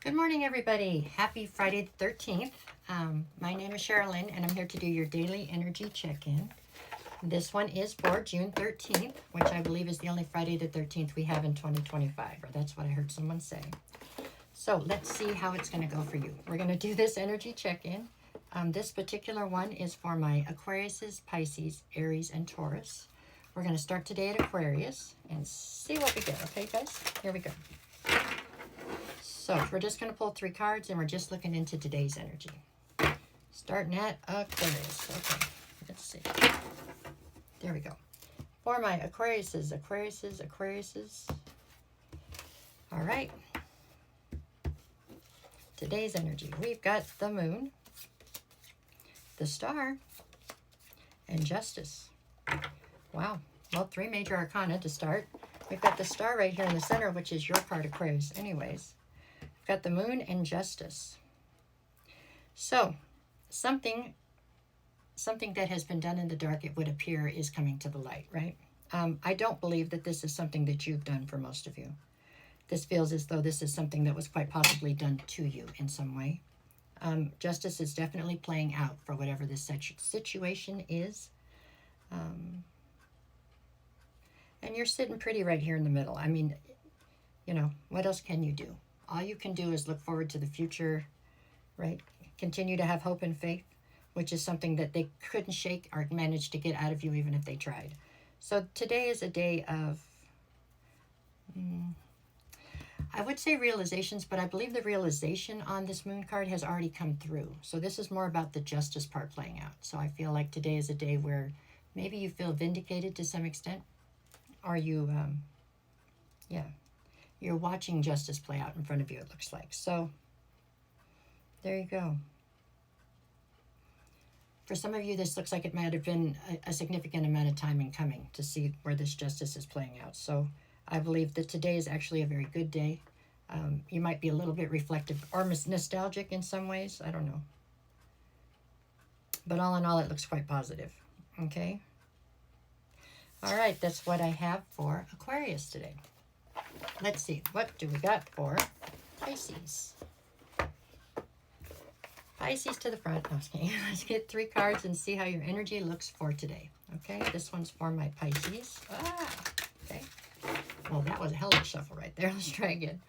Good morning, everybody. Happy Friday the 13th. My name is Sherilyn, and I'm here to do your daily energy check-in. This one is for June 13th, which I believe is the only Friday the 13th we have in 2025, or that's what I heard someone say. So let's see how it's going to go for you. We're going to do this energy check-in. This particular one is for my Aquariuses, Pisces, Aries, and Taurus. We're going to start today at Aquarius and see what we get. Okay, guys? Here we go. So we're just going to pull 3 cards, and we're just looking into today's energy. Starting at Aquarius. Okay, let's see. There we go. For my Aquariuses. All right. Today's energy. We've got the Moon, the Star, and Justice. Wow. Well, 3 major arcana to start. We've got the Star right here in the center, which is your card, Aquarius, anyways. Got the Moon and Justice. So something that has been done in the dark, it would appear, is coming to the light, right? I don't believe that this is something that you've done for most of you. This feels as though this is something that was quite possibly done to you in some way. Justice is definitely playing out for whatever this situation is. And you're sitting pretty right here in the middle. I mean, you know, what else can you do? All you can do is look forward to the future, right? Continue to have hope and faith, which is something that they couldn't shake or manage to get out of you even if they tried. So today is a day of, I would say realizations, but I believe the realization on this Moon card has already come through. So this is more about the justice part playing out. So I feel like today is a day where maybe you feel vindicated to some extent, or you, you're watching justice play out in front of you, it looks like. So there you go. For some of you, this looks like it might have been a significant amount of time in coming to see where this justice is playing out. So I believe that today is actually a very good day. You might be a little bit reflective or nostalgic in some ways. I don't know. But all in all, it looks quite positive. Okay? All right, that's what I have for Aquarius today. Let's see, what do we got for Pisces? Pisces to the front. Okay, let's get 3 cards and see how your energy looks for today. Okay, this one's for my Pisces. Okay. Well, that was a hell of a shuffle right there. Let's try again.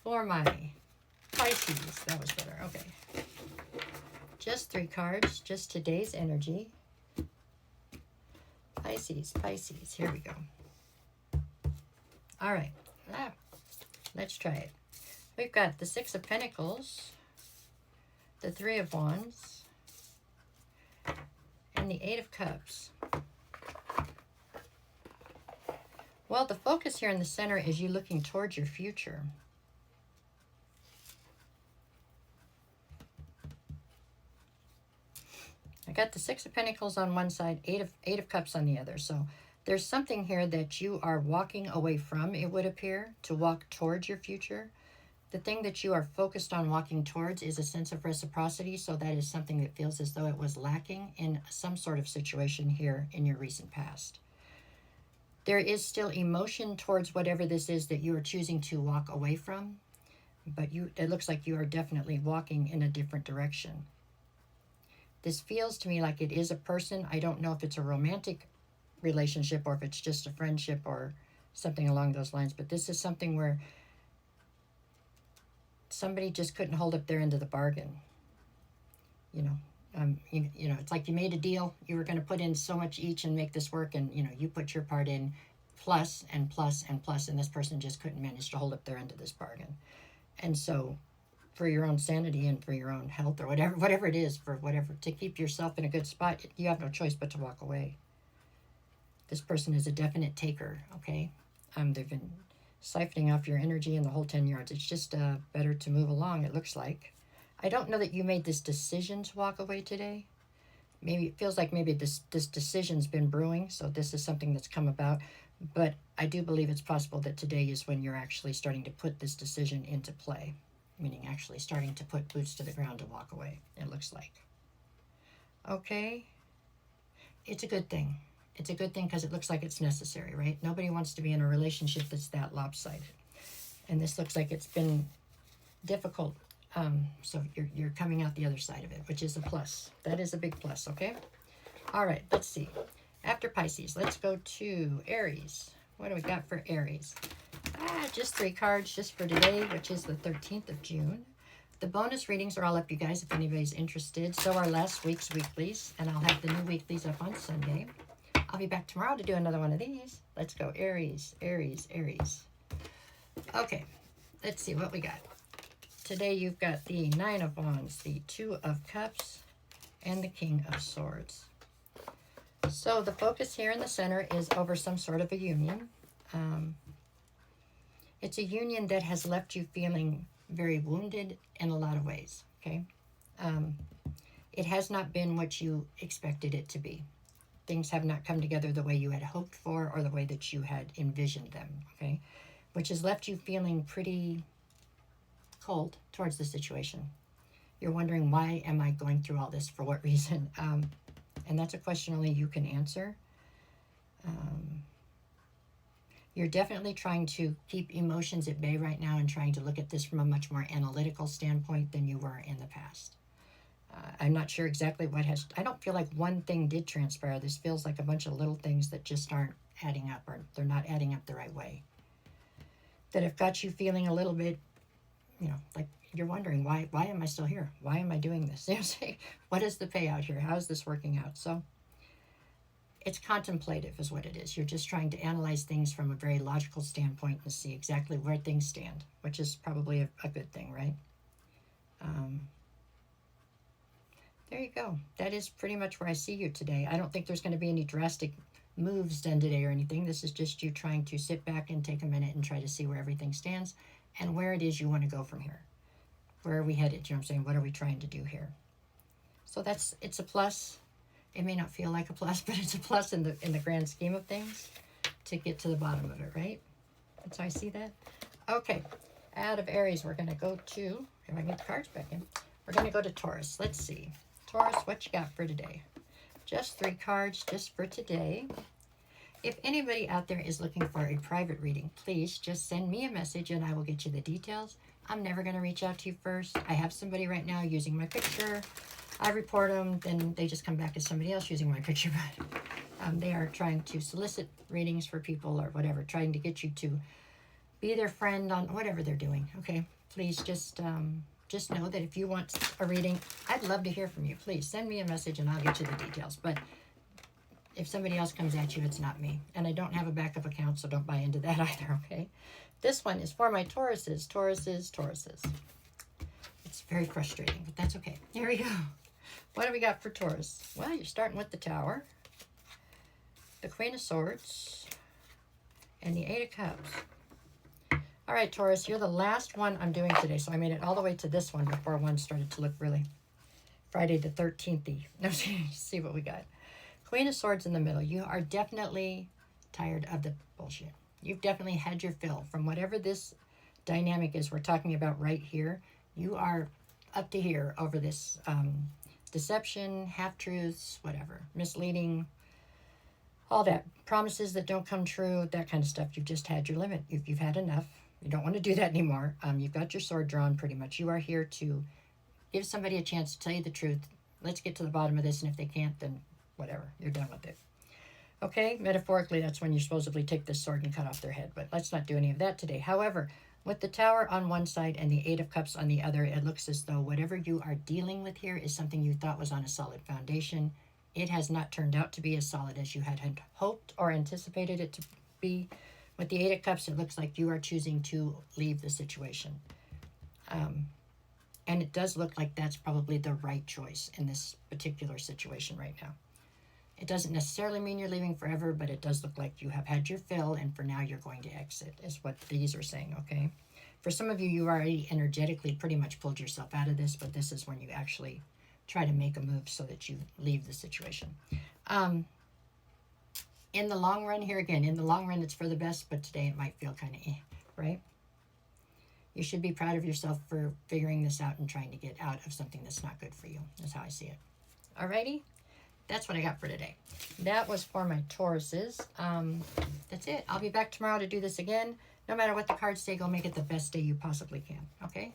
For my Pisces. That was better. Okay. Just 3 cards, just today's energy. Pisces. Here we go. All right. Let's try it. We've got the 6 of Pentacles, the 3 of Wands, and the 8 of Cups. Well, the focus here in the center is you looking towards your future. I got the 6 of Pentacles on one side, 8 of Cups on the other. So there's something here that you are walking away from, it would appear, to walk towards your future. The thing that you are focused on walking towards is a sense of reciprocity, so that is something that feels as though it was lacking in some sort of situation here in your recent past. There is still emotion towards whatever this is that you are choosing to walk away from, but it looks like you are definitely walking in a different direction. This feels to me like it is a person. I don't know if it's a romantic relationship or if it's just a friendship or something along those lines, but this is something where somebody just couldn't hold up their end of the bargain. You know, it's like you made a deal. You were going to put in so much each and make this work, and you put your part in, plus and plus and plus, and this person just couldn't manage to hold up their end of this bargain. And so, for your own sanity and for your own health or whatever it is, to keep yourself in a good spot, you have no choice but to walk away. This person is a definite taker, okay? They've been siphoning off your energy in the whole 10 yards. It's just better to move along, it looks like. I don't know that you made this decision to walk away today. Maybe it feels like maybe this decision's been brewing, so this is something that's come about. But I do believe it's possible that today is when you're actually starting to put this decision into play, meaning actually starting to put boots to the ground to walk away, it looks like. Okay? It's a good thing. It's a good thing because it looks like it's necessary, right? Nobody wants to be in a relationship that's that lopsided. And this looks like it's been difficult. So you're coming out the other side of it, which is a plus. That is a big plus, okay? All right, let's see. After Pisces, let's go to Aries. What do we got for Aries? Just 3 cards just for today, which is the 13th of June. The bonus readings are all up, you guys, if anybody's interested. So are last week's weeklies, and I'll have the new weeklies up on Sunday. I'll be back tomorrow to do another one of these. Let's go Aries, Aries, Aries. Okay, let's see what we got. Today you've got the 9 of Wands, the 2 of Cups, and the King of Swords. So the focus here in the center is over some sort of a union. It's a union that has left you feeling very wounded in a lot of ways, okay? It has not been what you expected it to be. Things have not come together the way you had hoped for or the way that you had envisioned them, okay? Which has left you feeling pretty cold towards the situation. You're wondering, why am I going through all this? For what reason? And that's a question only you can answer. You're definitely trying to keep emotions at bay right now and trying to look at this from a much more analytical standpoint than you were in the past. I'm not sure exactly what has... I don't feel like one thing did transpire. This feels like a bunch of little things that just aren't adding up, or they're not adding up the right way. That have got you feeling a little bit, you know, like you're wondering, why am I still here? Why am I doing this? You know, what is the payout here? How is this working out? So it's contemplative is what it is. You're just trying to analyze things from a very logical standpoint and see exactly where things stand, which is probably a good thing, right? There you go. That is pretty much where I see you today. I don't think there's going to be any drastic moves done today or anything. This is just you trying to sit back and take a minute and try to see where everything stands and where it is you want to go from here. Where are we headed? You know what I'm saying? What are we trying to do here? So it's a plus. It may not feel like a plus, but it's a plus in the grand scheme of things to get to the bottom of it, right? That's how I see that. Okay, out of Aries, we're going to go to, if I can get the cards back in, we're going to go to Taurus. Let's see. Taurus, what you got for today? Just 3 cards just for today. If anybody out there is looking for a private reading, please just send me a message and I will get you the details. I'm never going to reach out to you first. I have somebody right now using my picture. I report them, then they just come back as somebody else using my picture. But they are trying to solicit readings for people or whatever, trying to get you to be their friend on whatever they're doing, okay? Please just know that if you want a reading, I'd love to hear from you. Please send me a message and I'll get you the details. But if somebody else comes at you, it's not me. And I don't have a backup account, so don't buy into that either, okay? This one is for my Tauruses, Tauruses, Tauruses. It's very frustrating, but that's okay. Here we go. What do we got for Taurus? Well, you're starting with the Tower, the Queen of Swords, and the 8 of Cups. All right, Taurus, you're the last one I'm doing today, so I made it all the way to this one before one started to look really Friday the 13th-y. No, see what we got. Queen of Swords in the middle. You are definitely tired of the bullshit. You've definitely had your fill from whatever this dynamic is we're talking about right here. You are up to here over this deception, half-truths, whatever, misleading, all that, promises that don't come true, that kind of stuff. You've just had your limit. You've had enough. You don't want to do that anymore. You've got your sword drawn pretty much. You are here to give somebody a chance to tell you the truth. Let's get to the bottom of this, and if they can't, then whatever. You're done with it. Okay, metaphorically, that's when you supposedly take this sword and cut off their head, but let's not do any of that today. However, with the Tower on one side and the 8 of Cups on the other, it looks as though whatever you are dealing with here is something you thought was on a solid foundation. It has not turned out to be as solid as you had hoped or anticipated it to be. With the 8 of Cups, it looks like you are choosing to leave the situation. And it does look like that's probably the right choice in this particular situation right now. It doesn't necessarily mean you're leaving forever, but it does look like you have had your fill, and for now you're going to exit, is what these are saying, okay? For some of you, you already energetically pretty much pulled yourself out of this, but this is when you actually try to make a move so that you leave the situation. In the long run here, again, in the long run, it's for the best, but today it might feel kind of right? You should be proud of yourself for figuring this out and trying to get out of something that's not good for you. That's how I see it. Alrighty? That's what I got for today. That was for my Tauruses. That's it. I'll be back tomorrow to do this again. No matter what the cards say, go make it the best day you possibly can. Okay?